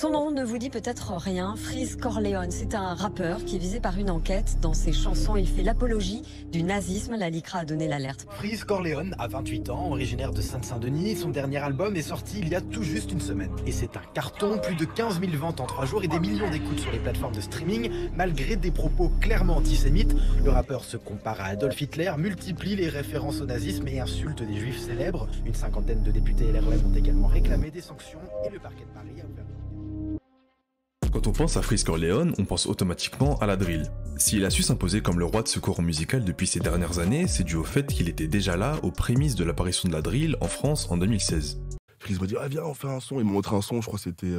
Son nom ne vous dit peut-être rien, Freeze Corleone, c'est un rappeur qui est visé par une enquête. Dans ses chansons, il fait l'apologie du nazisme. La LICRA a donné l'alerte. Freeze Corleone a 28 ans, originaire de Seine-Saint-Denis. Son dernier album est sorti il y a tout juste une semaine. Et c'est un carton, plus de 15 000 ventes en 3 jours et des millions d'écoutes sur les plateformes de streaming. Malgré des propos clairement antisémites, le rappeur se compare à Adolf Hitler, multiplie les références au nazisme et insulte des juifs célèbres. Une cinquantaine de députés LREM ont également réclamé des sanctions et le parquet de Paris a ouvert... Quand on pense à Freeze Corleone, on pense automatiquement à la drill. S'il a su s'imposer comme le roi de ce courant musical depuis ces dernières années, c'est dû au fait qu'il était déjà là aux prémices de l'apparition de la drill en France en 2016. Freeze m'a dit ah viens on fait un son, il m'a montré un son, je crois que c'était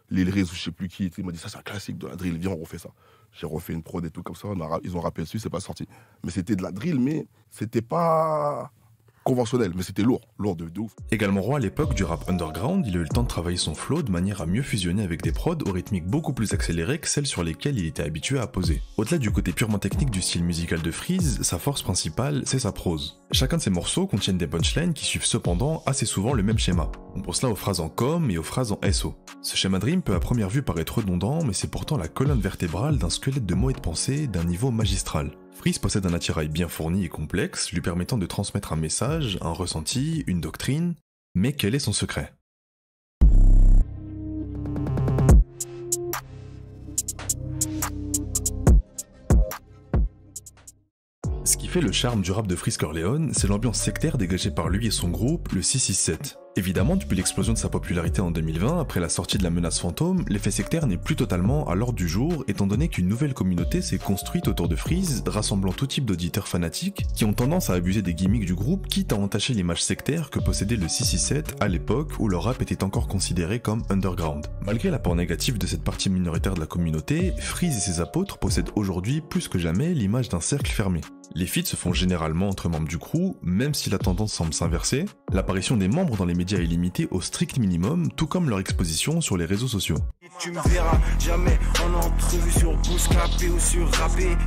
Lil Riz ou je sais plus qui, il m'a dit ça c'est un classique de la drill, viens on refait ça. J'ai refait une prod et tout comme ça, ils ont rappé dessus, c'est pas sorti. Mais c'était de la drill, mais c'était pas conventionnel, mais c'était lourd de ouf. Également roi à l'époque du rap underground, il a eu le temps de travailler son flow de manière à mieux fusionner avec des prods aux rythmiques beaucoup plus accélérées que celles sur lesquelles il était habitué à poser. Au-delà du côté purement technique du style musical de Freeze, sa force principale, c'est sa prose. Chacun de ses morceaux contiennent des punchlines qui suivent cependant assez souvent le même schéma. On pense là aux phrases en com et aux phrases en SO. Ce schéma de rime peut à première vue paraître redondant, mais c'est pourtant la colonne vertébrale d'un squelette de mots et de pensée d'un niveau magistral. Freeze possède un attirail bien fourni et complexe, lui permettant de transmettre un message, un ressenti, une doctrine, mais quel est son secret ? Ce qui fait le charme du rap de Freeze Corleone, c'est l'ambiance sectaire dégagée par lui et son groupe, le 667. Évidemment, depuis l'explosion de sa popularité en 2020, après la sortie de la menace fantôme, l'effet sectaire n'est plus totalement à l'ordre du jour, étant donné qu'une nouvelle communauté s'est construite autour de Freeze, rassemblant tout type d'auditeurs fanatiques, qui ont tendance à abuser des gimmicks du groupe, quitte à entacher l'image sectaire que possédait le 667 à l'époque où le rap était encore considéré comme underground. Malgré l'apport négatif de cette partie minoritaire de la communauté, Freeze et ses apôtres possèdent aujourd'hui plus que jamais l'image d'un cercle fermé. Les feats se font généralement entre membres du crew, même si la tendance semble s'inverser. L'apparition des membres dans les médias est limitée au strict minimum, tout comme leur exposition sur les réseaux sociaux. Tu me verras jamais en entrevue sur Bouscapé ou sur Rappé.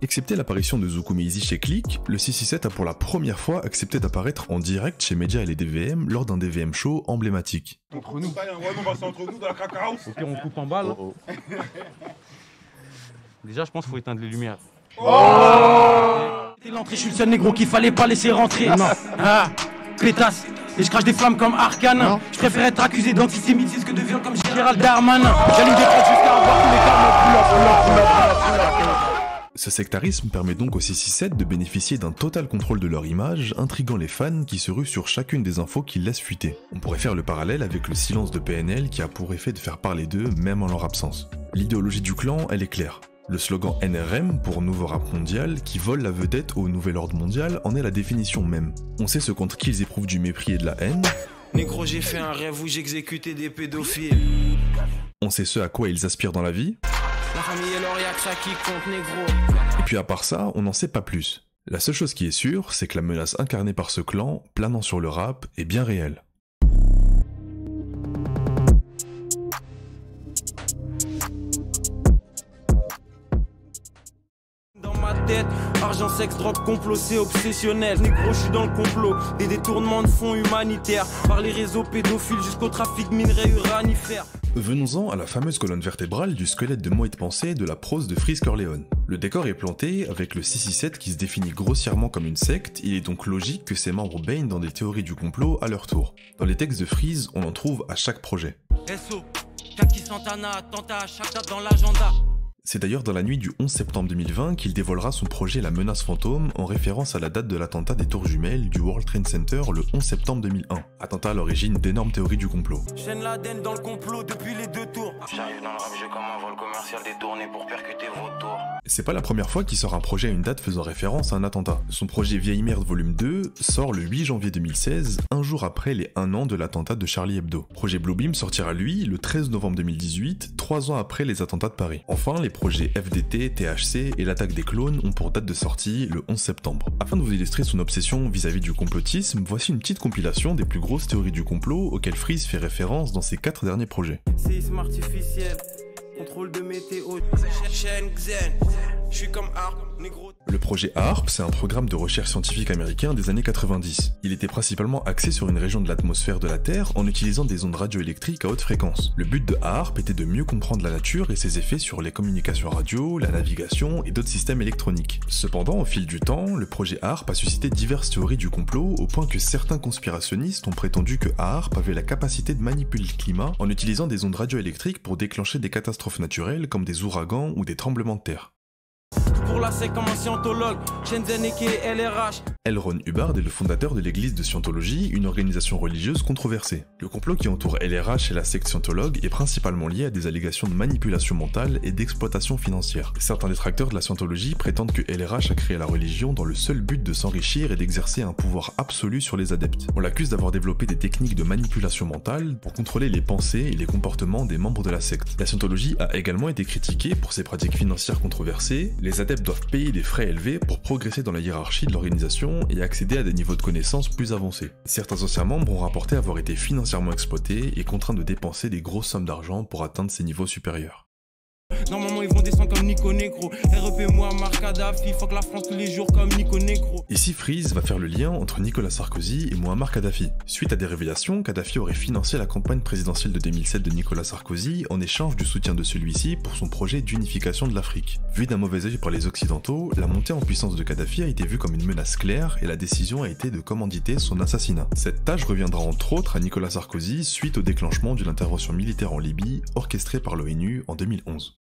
Excepté l'apparition de Zouk Meizi chez Click, le 667 a pour la première fois accepté d'apparaître en direct chez Media et les DVM lors d'un DVM show emblématique. Entre nous, on va entre nous dans la caca house. Au pire, on coupe en balle. Déjà, je pense qu'il faut éteindre les lumières. T'es l'entrée, je suis le seul négro qu'il fallait pas laisser rentrer. Non. Ah, pétasse. Et je crache des flammes comme Arcane. Je préfère être accusé d'antisémitisme que de viol comme Gérald Darmanin. J'allume des prods jusqu'à avoir tous les cartes. Ce sectarisme permet donc aux 667 de bénéficier d'un total contrôle de leur image, intriguant les fans qui se ruent sur chacune des infos qu'ils laissent fuiter. On pourrait faire le parallèle avec le silence de PNL qui a pour effet de faire parler d'eux même en leur absence. L'idéologie du clan, elle est claire. Le slogan NRM pour Nouveau Rap Mondial, qui vole la vedette au nouvel ordre mondial, en est la définition même. On sait ce contre qui ils éprouvent du mépris et de la haine. Négro, j'ai fait un rêve où j'exécutais des pédophiles. On sait ce à quoi ils aspirent dans la vie. La famille et l'or, y'a que ça qui compte, négro. Et puis à part ça, on n'en sait pas plus. La seule chose qui est sûre, c'est que la menace incarnée par ce clan, planant sur le rap, est bien réelle. Tête. Argent, sexe, drogue, complot, c'est obsessionnel. Négro, je suis dans le complot. Des détournements de fonds humanitaires. Par les réseaux pédophiles jusqu'au trafic minerais uranifères. Venons-en à la fameuse colonne vertébrale du squelette de mots et de pensée de la prose de Freeze Corleone. Le décor est planté avec le 667 qui se définit grossièrement comme une secte, il est donc logique que ses membres baignent dans des théories du complot à leur tour. Dans les textes de Freeze, on en trouve à chaque projet. SO, Kaki Santana, attentat à chaque date dans l'agenda. C'est d'ailleurs dans la nuit du 11 septembre 2020 qu'il dévoilera son projet La Menace Fantôme en référence à la date de l'attentat des tours jumelles du World Trade Center le 11 septembre 2001. Attentat à l'origine d'énormes théories du complot. Chaîne Laden dans le complot depuis les 2 tours. J'arrive dans le rap, j'ai comme un vol commercial détourné pour percuter vos tours. C'est pas la première fois qu'il sort un projet à une date faisant référence à un attentat. Son projet Vieille Merde Volume 2 sort le 8 janvier 2016, un jour après les 1 an de l'attentat de Charlie Hebdo. Projet Bluebeam sortira lui le 13 novembre 2018, 3 ans après les attentats de Paris. Enfin, les projets FDT, THC et l'attaque des clones ont pour date de sortie le 11 septembre. Afin de vous illustrer son obsession vis-à-vis du complotisme, voici une petite compilation des plus grosses théories du complot auxquelles Freeze fait référence dans ses 4 derniers projets. Séisme artificiel, contrôle de météo, chaîne Xen, je suis comme Arc. Le projet HAARP, c'est un programme de recherche scientifique américain des années 90. Il était principalement axé sur une région de l'atmosphère de la Terre en utilisant des ondes radioélectriques à haute fréquence. Le but de HAARP était de mieux comprendre la nature et ses effets sur les communications radio, la navigation et d'autres systèmes électroniques. Cependant, au fil du temps, le projet HAARP a suscité diverses théories du complot au point que certains conspirationnistes ont prétendu que HAARP avait la capacité de manipuler le climat en utilisant des ondes radioélectriques pour déclencher des catastrophes naturelles comme des ouragans ou des tremblements de terre. Pour la SEC comme un scientologue, Shenzhen et LRH. L. Ron Hubbard est le fondateur de l'église de Scientologie, une organisation religieuse controversée. Le complot qui entoure LRH et la secte scientologue est principalement lié à des allégations de manipulation mentale et d'exploitation financière. Certains détracteurs de la Scientologie prétendent que LRH a créé la religion dans le seul but de s'enrichir et d'exercer un pouvoir absolu sur les adeptes. On l'accuse d'avoir développé des techniques de manipulation mentale pour contrôler les pensées et les comportements des membres de la secte. La Scientologie a également été critiquée pour ses pratiques financières controversées. Les adeptes doivent payer des frais élevés pour progresser dans la hiérarchie de l'organisation et accéder à des niveaux de connaissances plus avancés. Certains anciens membres ont rapporté avoir été financièrement exploités et contraints de dépenser des grosses sommes d'argent pour atteindre ces niveaux supérieurs. Normalement ils vont descendre comme Nico Negro. REP moi, Marc Kadhafi, fuck la France tous les jours comme Nico Negro. Ici Freeze va faire le lien entre Nicolas Sarkozy et Muammar Kadhafi. Suite à des révélations, Kadhafi aurait financé la campagne présidentielle de 2007 de Nicolas Sarkozy en échange du soutien de celui-ci pour son projet d'unification de l'Afrique. Vu d'un mauvais œil par les Occidentaux, la montée en puissance de Kadhafi a été vue comme une menace claire et la décision a été de commanditer son assassinat. Cette tâche reviendra entre autres à Nicolas Sarkozy suite au déclenchement d'une intervention militaire en Libye orchestrée par l'ONU en 2011.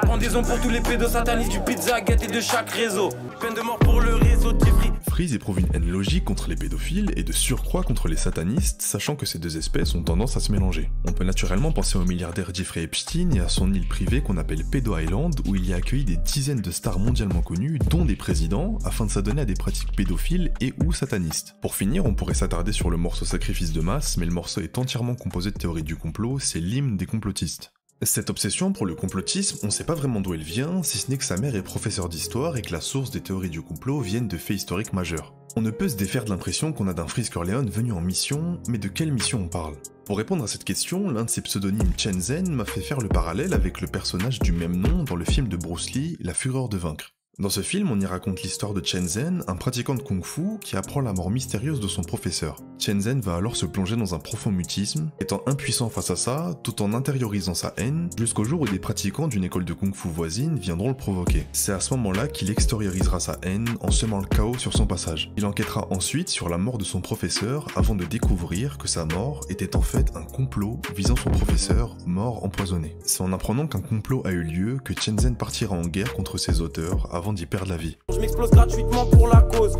Pendaison pour tous les pédosatanistes du Pizzagate et de chaque réseau. Peine de mort pour le réseau de Jeffrey. Freeze éprouve une haine logique contre les pédophiles et de surcroît contre les satanistes, sachant que ces deux espèces ont tendance à se mélanger. On peut naturellement penser au milliardaire Jeffrey Epstein et à son île privée qu'on appelle Pedo Island, où il y a accueilli des dizaines de stars mondialement connues, dont des présidents, afin de s'adonner à des pratiques pédophiles et ou satanistes. Pour finir, on pourrait s'attarder sur le morceau Sacrifice de masse, mais le morceau est entièrement composé de théories du complot, c'est l'hymne des complotistes. Cette obsession pour le complotisme, on sait pas vraiment d'où elle vient, si ce n'est que sa mère est professeure d'histoire et que la source des théories du complot viennent de faits historiques majeurs. On ne peut se défaire de l'impression qu'on a d'un Freeze Corleone venu en mission, mais de quelle mission on parle? Pour répondre à cette question, l'un de ses pseudonymes Shenzhen m'a fait faire le parallèle avec le personnage du même nom dans le film de Bruce Lee, La Fureur de vaincre. Dans ce film, on y raconte l'histoire de Shenzhen, un pratiquant de kung-fu qui apprend la mort mystérieuse de son professeur. Shenzhen va alors se plonger dans un profond mutisme, étant impuissant face à ça, tout en intériorisant sa haine, jusqu'au jour où des pratiquants d'une école de kung-fu voisine viendront le provoquer. C'est à ce moment-là qu'il extériorisera sa haine en semant le chaos sur son passage. Il enquêtera ensuite sur la mort de son professeur avant de découvrir que sa mort était en fait un complot visant son professeur, mort empoisonné. C'est en apprenant qu'un complot a eu lieu que Shenzhen partira en guerre contre ses auteurs avant d'y perdre la vie. Je m'explose gratuitement pour la cause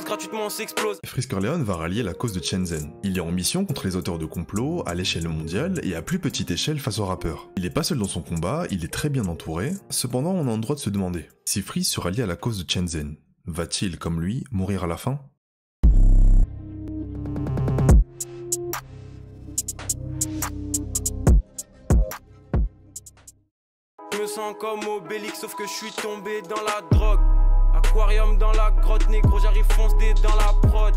gratuitement on s'explose. Freeze Corleone va rallier la cause de Shenzhen. Il est en mission contre les auteurs de complots à l'échelle mondiale et à plus petite échelle face aux rappeurs. Il n'est pas seul dans son combat, il est très bien entouré, cependant on a le droit de se demander, si Freeze se rallie à la cause de Shenzhen, va-t-il, comme lui, mourir à la fin ? Je me sens comme Obélix sauf que je suis tombé dans la drogue. Aquarium dans la grotte, négro, j'arrive fonce dé dans la prod.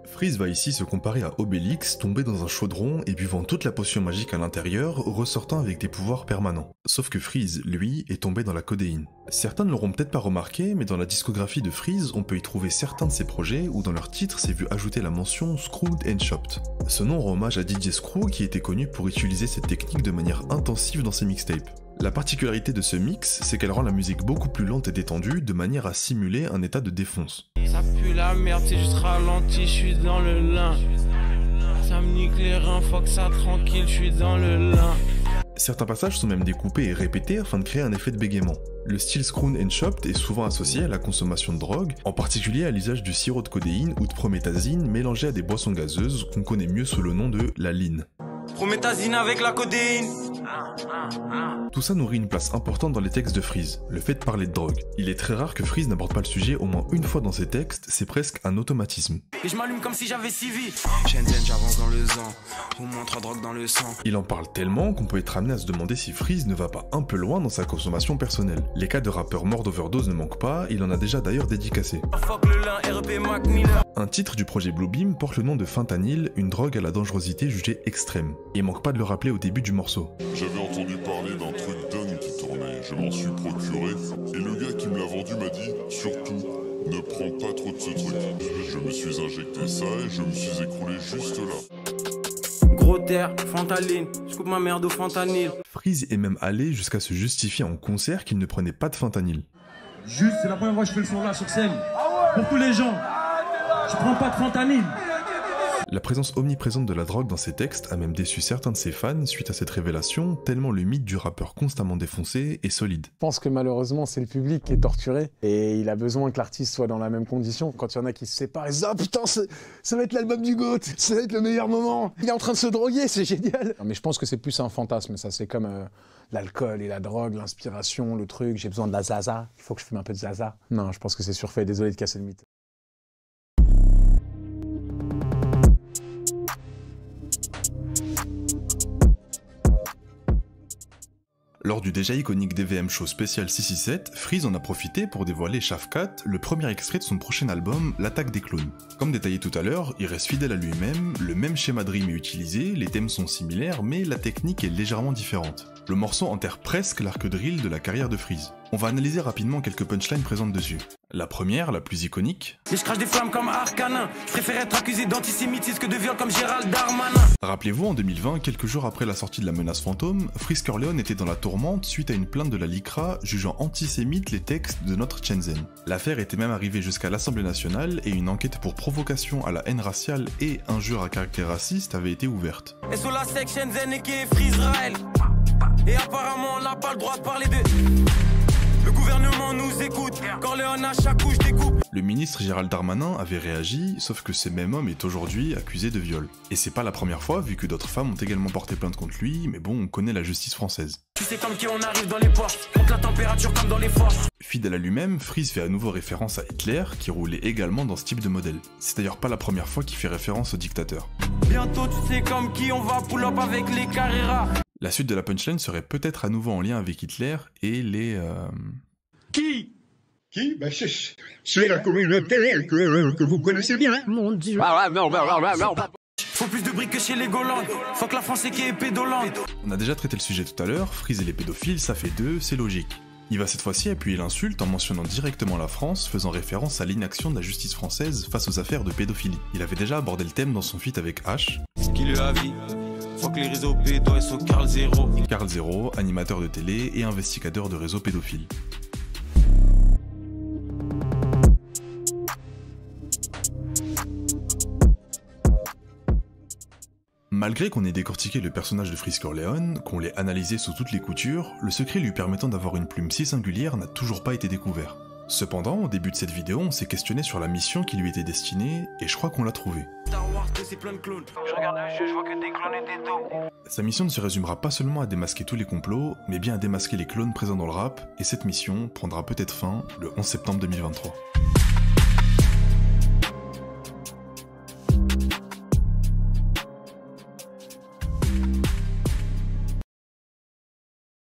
Freeze va ici se comparer à Obélix, tombé dans un chaudron et buvant toute la potion magique à l'intérieur, ressortant avec des pouvoirs permanents. Sauf que Freeze, lui, est tombé dans la codéine. Certains ne l'auront peut-être pas remarqué, mais dans la discographie de Freeze, on peut y trouver certains de ses projets où dans leur titre s'est vu ajouter la mention Screwed and Chopped. Ce nom rend hommage à DJ Screw qui était connu pour utiliser cette technique de manière intensive dans ses mixtapes. La particularité de ce mix, c'est qu'elle rend la musique beaucoup plus lente et détendue, de manière à simuler un état de défonce. Ça pue la merde, c'est juste ralenti, je suis dans le lin. Ça me nique les reins, fuck ça tranquille, je suis dans le lin. Certains passages sont même découpés et répétés afin de créer un effet de bégaiement. Le style Screwed and Chopped est souvent associé à la consommation de drogue, en particulier à l'usage du sirop de codéine ou de prométhazine mélangé à des boissons gazeuses qu'on connaît mieux sous le nom de la lean. Prométhazine avec la codéine. Tout ça nourrit une place importante dans les textes de Freeze, le fait de parler de drogue. Il est très rare que Freeze n'aborde pas le sujet au moins une fois dans ses textes, c'est presque un automatisme. Et je m'allume comme si j'avais 6 vies. Shenzhen, j'avance dans le sang. Au moins 3 drogues dans le sang. Il en parle tellement qu'on peut être amené à se demander si Freeze ne va pas un peu loin dans sa consommation personnelle. Les cas de rappeurs morts d'overdose ne manquent pas, il en a déjà d'ailleurs dédicacé. Fuck le lin, REP Mac Miller. Un titre du projet Bluebeam porte le nom de fentanyl, une drogue à la dangerosité jugée extrême. Et il manque pas de le rappeler au début du morceau. J'avais entendu parler d'un truc dingue qui tournait, je m'en suis procuré, et le gars qui me l'a vendu m'a dit, surtout, ne prends pas trop de ce truc. Je me suis injecté ça et je me suis écroulé juste là. Gros terre, fentanyl, je coupe ma merde au fentanyl. Freeze est même allé jusqu'à se justifier en concert qu'il ne prenait pas de fentanyl. Juste, c'est la première fois que je fais le son là sur scène. Pour tous les gens, je prends pas de fentanyl. La présence omniprésente de la drogue dans ses textes a même déçu certains de ses fans suite à cette révélation, tellement le mythe du rappeur constamment défoncé est solide. Je pense que malheureusement c'est le public qui est torturé et il a besoin que l'artiste soit dans la même condition. Quand il y en a qui se séparent, ils disent « Ah putain, ça va être l'album du GOAT, ça va être le meilleur moment, il est en train de se droguer, c'est génial !» Mais je pense que c'est plus un fantasme, ça c'est comme l'alcool et la drogue, l'inspiration, le truc, j'ai besoin de la zaza, il faut que je fume un peu de zaza. Non, je pense que c'est surfait, désolé de casser le mythe. Lors du déjà iconique DVM Show spécial 667, Freeze en a profité pour dévoiler Shafkat, le premier extrait de son prochain album, L'attaque des clones. Comme détaillé tout à l'heure, il reste fidèle à lui-même, le même schéma de rime est utilisé, les thèmes sont similaires, mais la technique est légèrement différente. Le morceau enterre presque l'arc drill de la carrière de Freeze. On va analyser rapidement quelques punchlines présentes dessus. La première, la plus iconique. Et je crache des flammes comme Arcanin. Je préfère être accusé d'antisémitisme que de viol comme Gérald Darmanin. Rappelez-vous, en 2020, quelques jours après la sortie de La Menace Fantôme, Freeze Corleone était dans la tourmente suite à une plainte de la LICRA jugeant antisémites les textes de notre Shenzhen. L'affaire était même arrivée jusqu'à l'Assemblée nationale et une enquête pour provocation à la haine raciale et injure à caractère raciste avait été ouverte. Et sur la sec Shenzhen et qui est Freeze Raël. Et apparemment on n'a pas le droit de parler de... Le gouvernement nous écoute, Corleone à chaque couche découpe. Le ministre Gérald Darmanin avait réagi, sauf que ce même homme est aujourd'hui accusé de viol. Et c'est pas la première fois, vu que d'autres femmes ont également porté plainte contre lui, mais bon, on connaît la justice française. Tu sais comme qui on arrive dans les portes, contre la température comme dans les forces. Fidèle à lui-même, Freeze fait à nouveau référence à Hitler, qui roulait également dans ce type de modèle. C'est d'ailleurs pas la première fois qu'il fait référence au dictateur. Bientôt tu sais comme qui on va pull up avec les Carrera. La suite de la punchline serait peut-être à nouveau en lien avec Hitler et les... Qui? Ben c'est la communauté que vous connaissez bien. Mon Dieu. Faut plus de briques que chez les Golandes. Faut que la France est qui est pédolente. On a déjà traité le sujet tout à l'heure, Freeze et les pédophiles, ça fait deux, c'est logique. Il va cette fois-ci appuyer l'insulte en mentionnant directement la France, faisant référence à l'inaction de la justice française face aux affaires de pédophilie. Il avait déjà abordé le thème dans son feat avec H. Ce qui lui a vie. Faut que les réseaux pédos et sur Carl Zero. Carl Zero, animateur de télé et investigateur de réseaux pédophiles. Malgré qu'on ait décortiqué le personnage de Freeze Corleone, qu'on l'ait analysé sous toutes les coutures, le secret lui permettant d'avoir une plume si singulière n'a toujours pas été découvert. Cependant, au début de cette vidéo, on s'est questionné sur la mission qui lui était destinée, et je crois qu'on l'a trouvée. Sa mission ne se résumera pas seulement à démasquer tous les complots, mais bien à démasquer les clones présents dans le rap, et cette mission prendra peut-être fin le 11 septembre 2023.